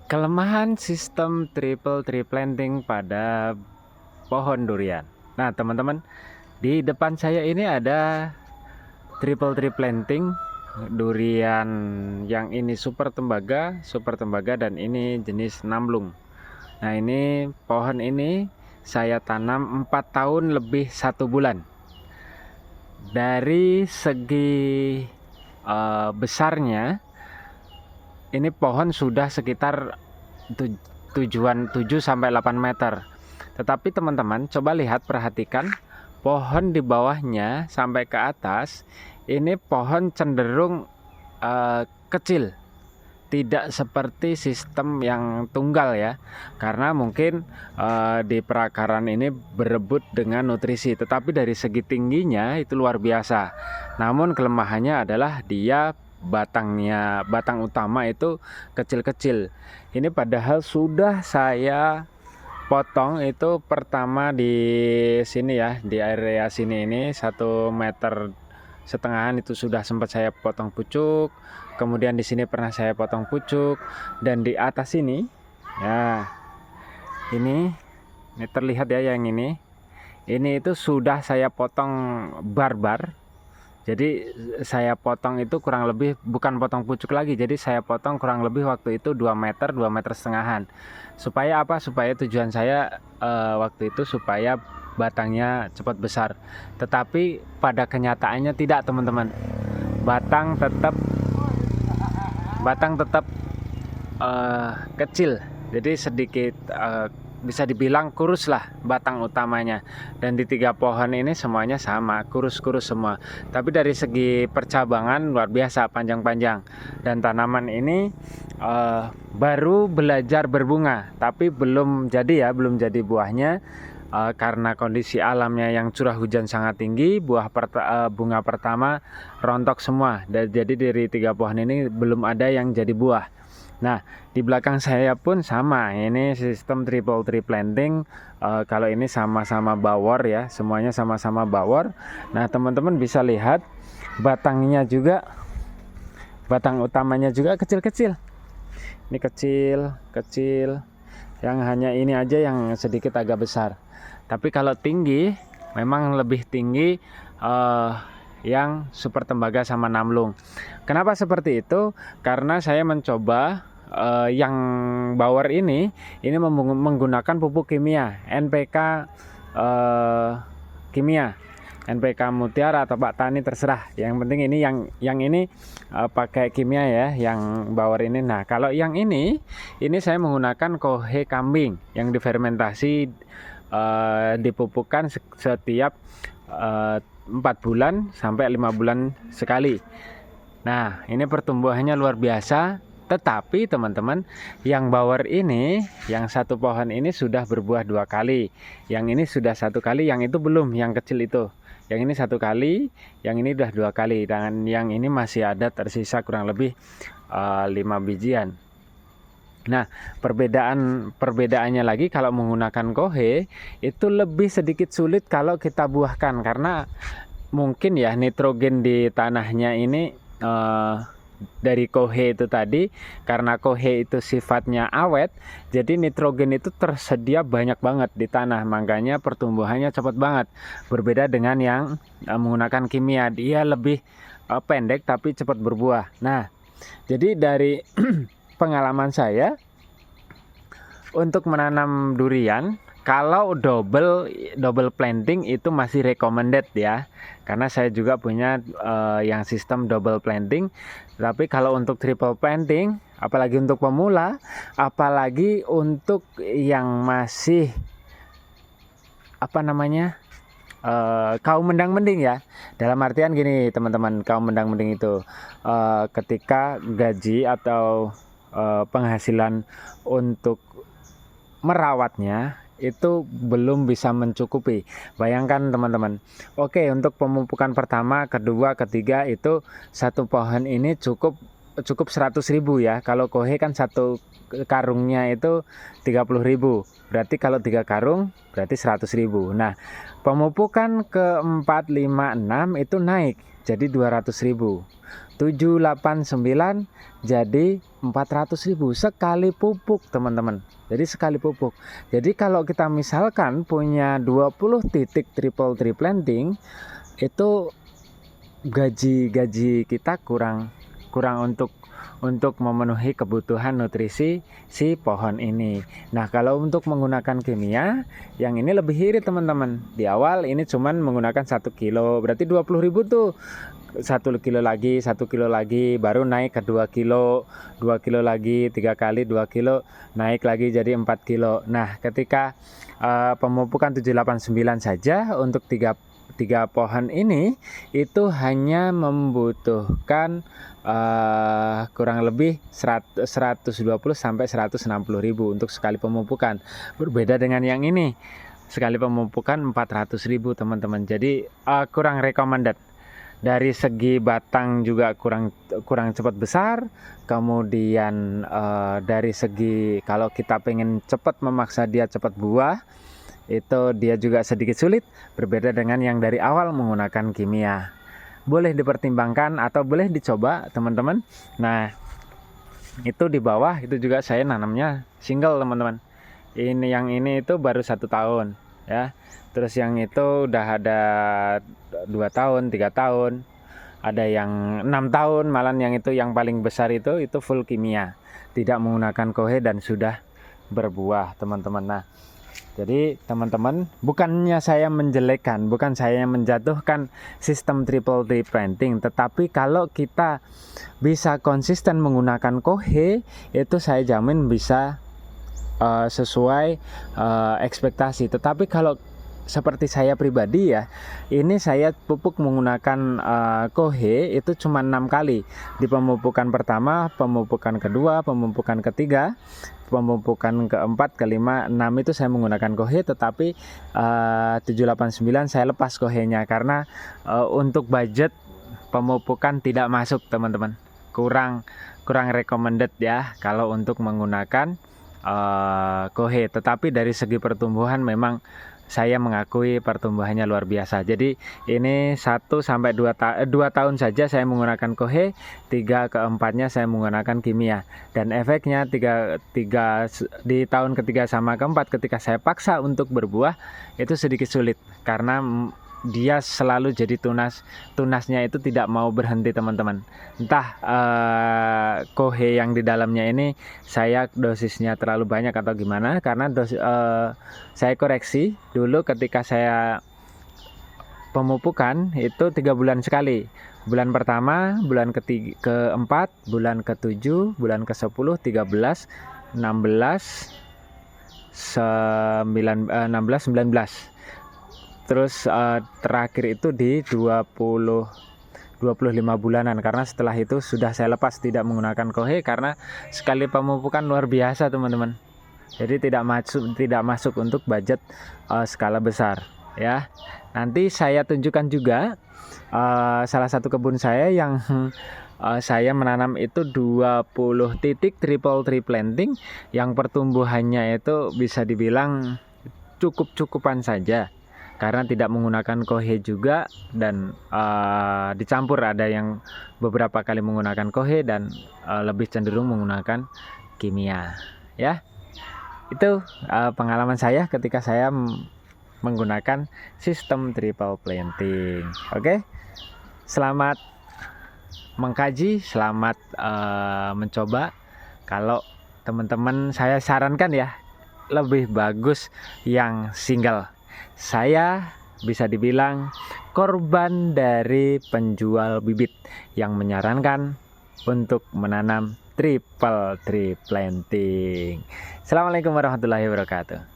Kelemahan sistem triple tree planting pada pohon durian. Nah, teman-teman, di depan saya ini ada triple tree planting durian yang ini super tembaga dan ini jenis namlung. Nah, ini pohon ini saya tanam 4 tahun lebih 1 bulan. Dari segi besarnya, ini pohon sudah sekitar tujuan 7 sampai 8 meter. Tetapi teman-teman coba lihat, perhatikan pohon di bawahnya sampai ke atas. Ini pohon cenderung kecil, tidak seperti sistem yang tunggal ya, karena mungkin di perakaran ini berebut dengan nutrisi, tetapi dari segi tingginya itu luar biasa. Namun kelemahannya adalah dia batang utama itu kecil-kecil. Ini padahal sudah saya potong itu pertama di sini ya, di area sini ini 1,5 meter itu sudah sempat saya potong pucuk. Kemudian di sini pernah saya potong pucuk, dan di atas ini ya, ini terlihat ya, yang ini itu sudah saya potong barbar. Jadi saya potong itu kurang lebih, bukan potong pucuk lagi, jadi saya potong kurang lebih waktu itu 2 meter, 2 meter setengahan. Supaya apa? Supaya tujuan saya waktu itu supaya batangnya cepat besar. Tetapi pada kenyataannya tidak, teman-teman. Batang tetap kecil. Jadi sedikit bisa dibilang kurus lah batang utamanya. Dan di 3 pohon ini semuanya sama, kurus-kurus semua. Tapi dari segi percabangan luar biasa panjang-panjang. Dan tanaman ini baru belajar berbunga, tapi belum jadi ya, belum jadi buahnya. Karena kondisi alamnya yang curah hujan sangat tinggi, bunga pertama rontok semua. Jadi dari 3 pohon ini belum ada yang jadi buah. Nah, di belakang saya pun sama. Ini sistem triple tree planting. Kalau ini sama-sama bawor ya, semuanya sama-sama bawor. Nah, teman-teman bisa lihat batangnya juga, batang utamanya juga kecil-kecil. Ini kecil-kecil. Yang hanya ini aja yang sedikit agak besar. Tapi kalau tinggi, memang lebih tinggi yang super tembaga sama namlung. Kenapa seperti itu? Karena saya mencoba yang bawor ini menggunakan pupuk kimia, NPK kimia, NPK Mutiara atau Pak Tani terserah. Yang penting ini yang ini pakai kimia ya, yang bawor ini. Nah, kalau yang ini saya menggunakan kohe kambing yang difermentasi, dipupukkan setiap 4 bulan sampai 5 bulan sekali. Nah, ini pertumbuhannya luar biasa. Tetapi teman-teman, yang bawor ini, yang 1 pohon ini sudah berbuah 2 kali. Yang ini sudah 1 kali, yang itu belum, yang kecil itu. Yang ini 1 kali, yang ini udah 2 kali. Dan yang ini masih ada tersisa kurang lebih 5 bijian. Nah, perbedaannya lagi kalau menggunakan kohe itu lebih sedikit sulit kalau kita buahkan, karena mungkin ya nitrogen di tanahnya ini dari kohe itu tadi, karena kohe itu sifatnya awet, jadi nitrogen itu tersedia banyak banget di tanah, makanya pertumbuhannya cepat banget. Berbeda dengan yang menggunakan kimia, dia lebih pendek tapi cepat berbuah. Nah, jadi dari pengalaman saya untuk menanam durian, kalau double planting itu masih recommended ya, karena saya juga punya yang sistem double planting. Tapi kalau untuk triple planting, apalagi untuk pemula, apalagi untuk yang masih kaum mendang-mending ya. Dalam artian gini teman-teman, kaum mendang-mending itu ketika gaji atau penghasilan untuk merawatnya itu belum bisa mencukupi. Bayangkan teman-teman, oke, untuk pemupukan pertama, kedua, ketiga itu 1 pohon ini cukup cukup 100.000 ya. Kalau kohe kan satu karungnya itu 30.000. Berarti kalau 3 karung berarti 100.000. Nah, pemupukan ke 4, 5, 6 itu naik jadi 200.000. 7, 8, 9 jadi 400.000 sekali pupuk, teman-teman. Jadi sekali pupuk. Jadi kalau kita misalkan punya 20 titik triple tree planting, itu gaji kita kurang untuk memenuhi kebutuhan nutrisi si pohon ini. Nah, kalau untuk menggunakan kimia, yang ini lebih irit, teman-teman. Di awal ini cuman menggunakan 1 kilo, berarti 20.000 tuh. 1 kilo lagi, 1 kilo lagi, baru naik ke 2 kilo, 2 kilo lagi, 3 kali 2 kilo, naik lagi jadi 4 kilo. Nah, ketika pemupukan 789 saja untuk tiga pohon ini itu hanya membutuhkan kurang lebih 120 sampai 160.000 untuk sekali pemupukan. Berbeda dengan yang ini, sekali pemupukan 400.000, teman-teman. Jadi kurang recommended. Dari segi batang juga kurang cepat besar. Kemudian dari segi kalau kita pengen cepat memaksa dia cepat buah, itu dia juga sedikit sulit, berbeda dengan yang dari awal menggunakan kimia. Boleh dipertimbangkan atau boleh dicoba, teman-teman. Nah, itu di bawah itu juga saya nanamnya single, teman-teman. Yang ini itu baru 1 tahun ya. Terus yang itu udah ada 2 tahun, 3 tahun, ada yang 6 tahun, malah yang itu yang paling besar itu full kimia, tidak menggunakan kohe dan sudah berbuah, teman-teman. Nah, jadi teman-teman, bukannya saya menjelekkan, bukan saya menjatuhkan sistem triple tree planting, tetapi kalau kita bisa konsisten menggunakan kohe, itu saya jamin bisa sesuai ekspektasi. Tetapi kalau seperti saya pribadi ya, ini saya pupuk menggunakan kohe itu cuma 6 kali. Di pemupukan pertama, pemupukan kedua, pemupukan ketiga, pemupukan keempat, kelima, 6 itu saya menggunakan kohe. Tetapi 789 saya lepas kohenya karena untuk budget pemupukan tidak masuk, teman-teman. Kurang recommended ya kalau untuk menggunakan kohe. Tetapi dari segi pertumbuhan memang saya mengakui pertumbuhannya luar biasa. Jadi ini 1 sampai 2 tahun saja saya menggunakan kohe, 3 ke 4-nya saya menggunakan kimia. Dan efeknya 3 di tahun ketiga sama keempat ketika saya paksa untuk berbuah itu sedikit sulit karena dia selalu jadi tunasnya itu tidak mau berhenti, teman-teman. Entah kohe yang di dalamnya ini saya dosisnya terlalu banyak atau gimana, karena saya koreksi dulu ketika saya pemupukan itu 3 bulan sekali. Bulan pertama, bulan keempat, bulan ke-7, bulan ke-10, 13, 16, 16, 19. Terus terakhir itu di 25 bulanan, karena setelah itu sudah saya lepas tidak menggunakan kohe karena sekali pemupukan luar biasa, teman-teman. Jadi tidak masuk untuk budget skala besar ya. Nanti saya tunjukkan juga salah satu kebun saya yang saya menanam itu 20 titik triple tree planting yang pertumbuhannya itu bisa dibilang cukup-cukupan saja. Karena tidak menggunakan kohe juga dan dicampur, ada yang beberapa kali menggunakan kohe dan lebih cenderung menggunakan kimia ya. Itu pengalaman saya ketika saya menggunakan sistem triple planting. Oke, selamat mengkaji, selamat mencoba. Kalau teman-teman, saya sarankan ya lebih bagus yang single. Saya bisa dibilang korban dari penjual bibit yang menyarankan untuk menanam triple tree planting. Assalamualaikum warahmatullahi wabarakatuh.